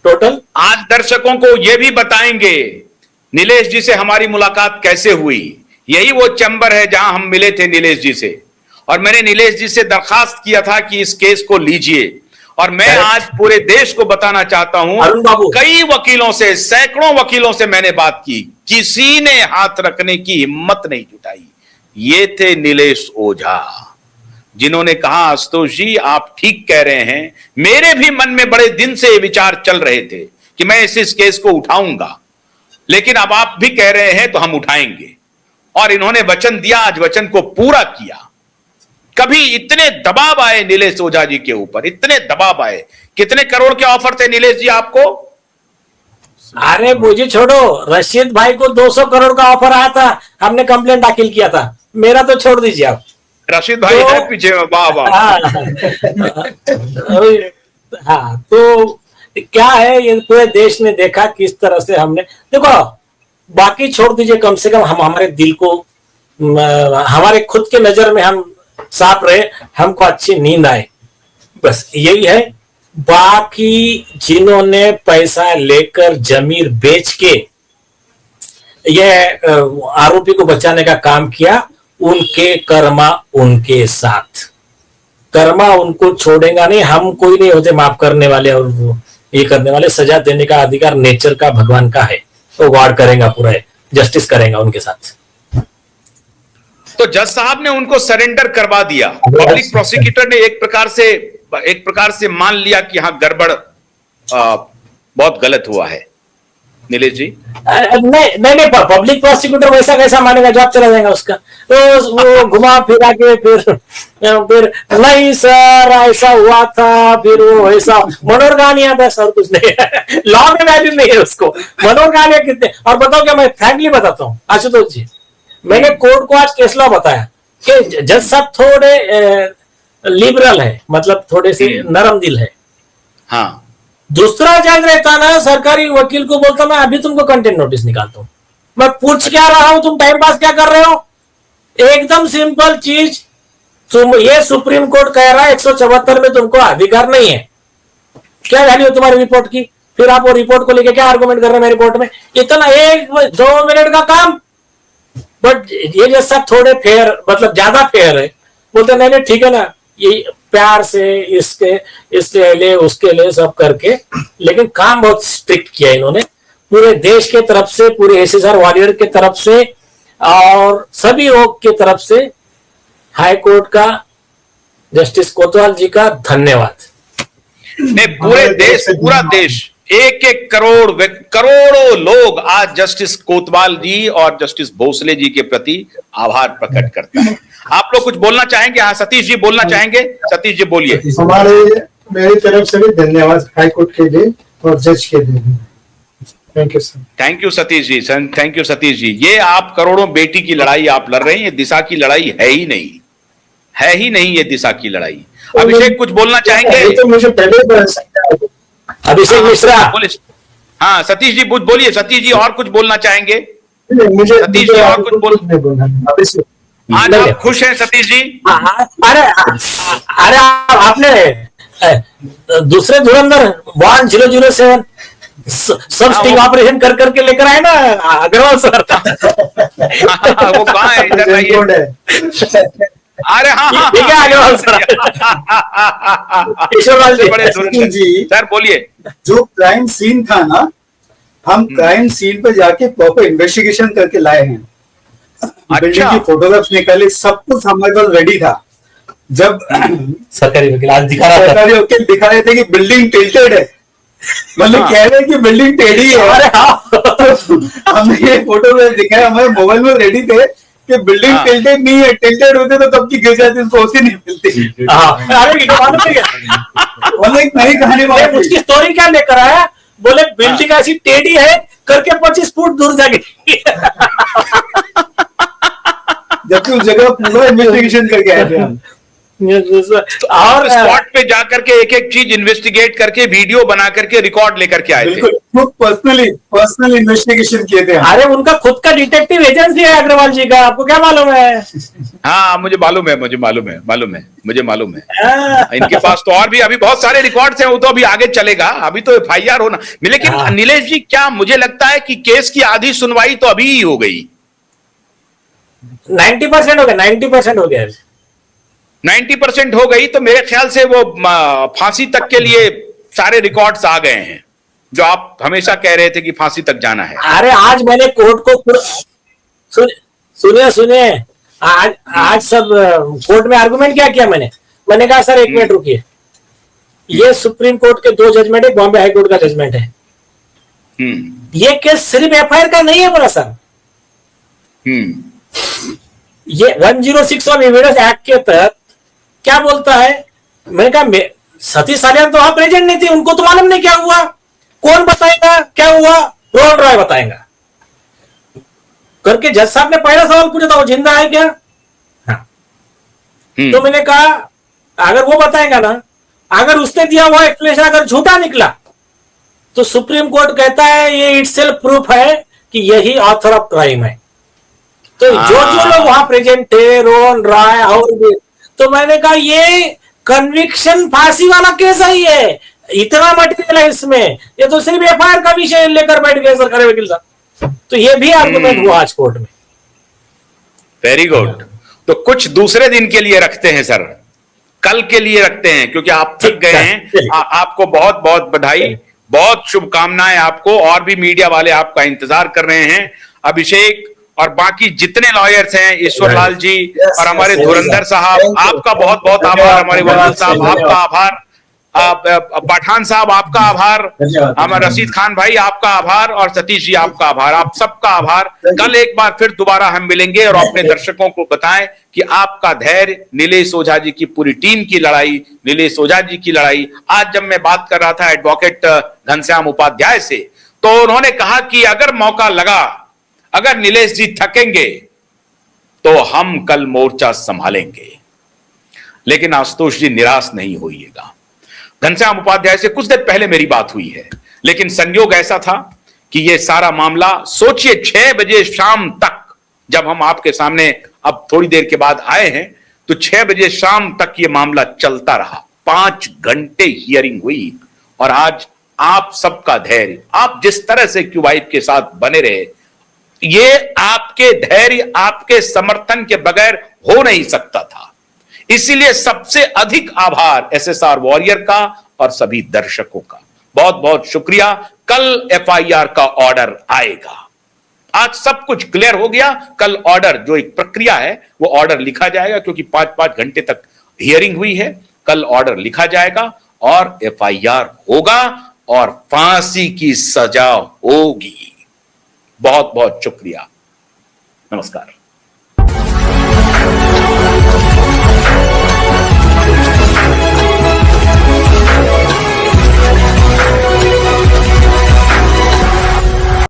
Total. आज दर्शकों को यह भी बताएंगे नीलेश जी से हमारी मुलाकात कैसे हुई। यही वो चैम्बर है जहां हम मिले थे नीलेश जी से, और मैंने नीलेश जी से दरखास्त किया था कि इस केस को लीजिए। और मैं आज पूरे देश को बताना चाहता हूं, अरुण बाबू, कई वकीलों से, सैकड़ों वकीलों से मैंने बात की, किसी ने हाथ रखने की हिम्मत नहीं जुटाई। ये थे नीलेश ओझा, जिन्होंने कहा आशुतोष जी आप ठीक कह रहे हैं, मेरे भी मन में बड़े दिन से ये विचार चल रहे थे कि मैं इस केस को उठाऊंगा, लेकिन अब आप भी कह रहे हैं तो हम उठाएंगे। और इन्होंने वचन दिया, आज वचन को पूरा किया। कभी इतने दबाव आए नीलेश ओझा जी के ऊपर, इतने दबाव आए। कितने करोड़ के ऑफर थे नीलेश जी आपको? अरे मुझे छोड़ो, रशीद भाई को 200 करोड़ का ऑफर आया था, हमने कंप्लेंट दाखिल किया था। मेरा तो छोड़ दीजिए आप। रशीद भाई है पीछे में, वाह वाह। हाँ, तो क्या है, ये पूरे देश ने देखा किस तरह से हमने, देखो बाकी छोड़ दीजिए, कम से कम हम हमारे दिल को, हमारे खुद के नजर में हम साफ रहे, हमको अच्छी नींद आए, बस यही है। बाकी जिन्होंने पैसा लेकर जमीन बेच के ये आरोपी को बचाने का काम किया, उनके कर्मा उनके साथ, कर्मा उनको छोड़ेगा नहीं। हम कोई नहीं होते माफ करने वाले और ये करने वाले। सजा देने का अधिकार नेचर का, भगवान का है, वो वार्ड करेगा, पूरा जस्टिस करेगा उनके साथ। तो जज साहब ने उनको सरेंडर करवा दिया। पब्लिक प्रोसिक्यूटर ने एक प्रकार से मान लिया कि हाँ गड़बड़, बहुत गलत हुआ है। नीलेश जी नहीं, पब्लिक प्रोसिक्यूटर वैसा कैसा मानेगा, जॉब चला जाएगा उसका। तो वो घुमा फिरा के फिर नहीं सर ऐसा हुआ था, फिर वो ऐसा मनोरगानिया था सर, कुछ नहीं। लॉ में वैल्यू नहीं है उसको, मनोरगानिया कितने। और बताओ क्या, मैं फ्रैंकली बताता हूँ आशुतोष जी, मैंने कोर्ट को आज केस लॉ बताया कि जज साहब थोड़े लिबरल है, मतलब थोड़े से नरम दिल है। हाँ, दूसरा जज रहता ना, सरकारी वकील को बोलता मैं अभी तुमको कंटेंट नोटिस निकालता हूं, मैं पूछ क्या रहा हूं, तुम टाइम पास क्या कर रहे हो। एकदम सिंपल चीज, तुम ये सुप्रीम कोर्ट कह रहा है 174 में तुमको अधिकार नहीं है, क्या वैल्यू तुम्हारी रिपोर्ट की। फिर आप वो रिपोर्ट को लेके क्या आर्गुमेंट कर रहे हैं मेरी कोर्ट में, इतना 1-2 मिनट का काम। बट ये जैसा थोड़े फेयर, मतलब ज्यादा फेयर है, बोलते नहीं ठीक है ना, ये प्यार से इसके लिए उसके लिए सब करके, लेकिन काम बहुत स्ट्रिक्ट किया इन्होंने पूरे देश के तरफ से, पूरे एसएसआर वॉरियर के तरफ से और सभी लोग के तरफ से। हाई कोर्ट का, जस्टिस कोतवाल जी का धन्यवाद। पूरे देश, पूरा देश, 1-1 करोड़ों लोग आज जस्टिस कोतवाल जी और जस्टिस भोसले जी के प्रति आभार प्रकट करता है। आप लोग कुछ बोलना चाहेंगे? हाँ, सतीश जी बोलना चाहेंगे। सतीश जी बोलिए। मेरी तरफ से भी धन्यवाद हाई कोर्ट के लिए और जज के लिए। Thank you sir. Thank you Satish ji, thank you Satish ji. ये आप करोड़ों बेटी की लड़ाई आप लड़ रहे हैं, ये दिशा की लड़ाई है ही नहीं, है ही नहीं ये दिशा की लड़ाई। अभिषेक कुछ बोलना चाहेंगे? तो मुझे पहले अभिषेक मिश्रा बोलिए। हाँ सतीश जी बोलिए। सतीश जी और कुछ बोलना चाहेंगे? मुझे सतीश जी और कुछ बोल। आज आप खुश हैं सतीश जी? अरे आपने दूसरे धुरंधर 1007 सब स्टिंग ऑपरेशन कर करके लेकर आए ना अग्रवाल सर। वो कहाँ है? इधर आइए। अरे हाँ ठीक है अग्रवाल सर। ईश्वरलाल जी सर बोलिए। जो क्राइम सीन था ना, हम क्राइम सीन पर जाके प्रॉपर इन्वेस्टिगेशन करके लाए हैं। बिल्डिंग की फोटोग्राफ्स निकाली, सब कुछ हमारे पास रेडी था। जब सरकारी वकील आज सरकारी वकील दिखा रहे थे कि बिल्डिंग टिल्टेड है, मतलब कह रहे हैं कि बिल्डिंग टेढ़ी है। हमने ये फोटोग्राफ दिखाया, हमारे मोबाइल में रेडी थे कि बिल्डिंग टिल्टेड नहीं है, टिल्टेड होते तो कब की गिर जाती, उसको नहीं मिलती। एक नई कहानी उसकी स्टोरी क्या लेकर आया, बोले बिल्डिंग ऐसी टेढ़ी है करके 25 फुट दूर जाके, जबकि उस जगह पूरा इन्वेस्टिगेशन करके आए थे हम। और स्पॉट पे जा करके एक एक चीज इन्वेस्टिगेट करके वीडियो बना करके रिकॉर्ड लेकर के आए थे। बिल्कुल, खुद पर्सनल इन्वेस्टिगेशन किए थे। अरे उनका खुद का डिटेक्टिव एजेंसी है अग्रवाल जी का, आपको क्या मालूम है? हाँ मुझे मालूम है, मुझे मालूम है। हाँ। इनके पास तो और भी अभी बहुत सारे रिकॉर्ड्स हैं, वो तो अभी आगे चलेगा, अभी तो एफआईआर होना। लेकिन हाँ। नीलेश जी, क्या मुझे लगता है कि केस की आधी सुनवाई तो अभी ही हो गई। 90% हो गया, 90% हो गया। 90% हो गई, तो मेरे ख्याल से वो फांसी तक के लिए सारे रिकॉर्ड्स आ गए हैं, जो आप हमेशा कह रहे थे कि फांसी तक जाना है। अरे आज मैंने कोर्ट को सुनिए, आज सब कोर्ट में आर्गुमेंट क्या किया मैंने कहा सर एक मिनट रुकिए, ये सुप्रीम कोर्ट के 2 जजमेंट है, बॉम्बे हाई कोर्ट का जजमेंट है, ये केस सिर्फ एफआईआर का नहीं है बोला सर। ये 106 ऑफ एविडेंस एक्ट के तहत क्या बोलता है? मैंने कहा सतीश सालियान तो वहां प्रेजेंट नहीं थी, उनको तो मालूम नहीं क्या हुआ, कौन बताएगा क्या हुआ? रोहन रॉय बताएगा करके जज साहब ने पहला सवाल पूछा था, वो जिंदा है क्या? हाँ। तो मैंने कहा अगर वो बताएगा ना, अगर उसने दिया हुआ एक्सप्लेनेशन अगर झूठा निकला तो सुप्रीम कोर्ट कहता है ये इटसेल्फ प्रूफ है कि यही ऑथर ऑफ क्राइम है। तो जो लोग वहां प्रेजेंट थे, रोहन रॉय और भी, तो मैंने कहा ये कन्विक्शन फांसी वाला केस है, ये इतना मटेरियल है इसमें, ये तो सिर्फ एफआईआर का विषय लेकर बैठ गए सर खड़े वकील साहब। तो ये भी आर्गुमेंट हुआ आज कोर्ट में। Very good. तो कुछ दूसरे दिन के लिए रखते हैं सर, कल के लिए रखते हैं, क्योंकि आप थक गए हैं। आपको बहुत बहुत बधाई, बहुत शुभकामनाएं आपको, और भी मीडिया वाले आपका इंतजार कर रहे हैं। अभिषेक और बाकी जितने लॉयर्स हैं, ईश्वर लाल जी और हमारे धुरंधर साहब, आपका बहुत बहुत आभार। हमारे वकील साहब आपका आभार, पठान साहब आपका आभार, हमारे रशीद खान भाई आपका आभार, और सतीश जी आपका आभार, आप सबका आभार। कल एक बार फिर दोबारा हम मिलेंगे और अपने दर्शकों को बताएं कि आपका धैर्य, नीलेश ओझा जी की पूरी टीम की लड़ाई, नीलेश ओझा जी की लड़ाई। आज जब मैं बात कर रहा था एडवोकेट घनश्याम उपाध्याय से, तो उन्होंने कहा कि अगर मौका लगा, अगर नीलेश जी थकेंगे तो हम कल मोर्चा संभालेंगे। लेकिन आशुतोष जी निराश नहीं होइएगा। घनश्याम उपाध्याय से कुछ देर पहले मेरी बात हुई है, लेकिन संयोग ऐसा था कि यह सारा मामला, सोचिए 6 बजे शाम तक, जब हम आपके सामने अब थोड़ी देर के बाद आए हैं, तो 6 बजे शाम तक यह मामला चलता रहा। 5 घंटे हियरिंग हुई, और आज आप सबका धैर्य, आप जिस तरह से क्यूबाइब के साथ बने रहे, ये आपके धैर्य, आपके समर्थन के बगैर हो नहीं सकता था। इसीलिए सबसे अधिक आभार एसएसआर वॉरियर का और सभी दर्शकों का। बहुत बहुत शुक्रिया। कल एफआईआर का ऑर्डर आएगा। आज सब कुछ क्लियर हो गया। कल ऑर्डर, जो एक प्रक्रिया है, वो ऑर्डर लिखा जाएगा, क्योंकि 5-5 घंटे तक हियरिंग हुई है। कल ऑर्डर लिखा जाएगा और एफआईआर होगा और फांसी की सजा होगी। बहुत बहुत शुक्रिया। नमस्कार।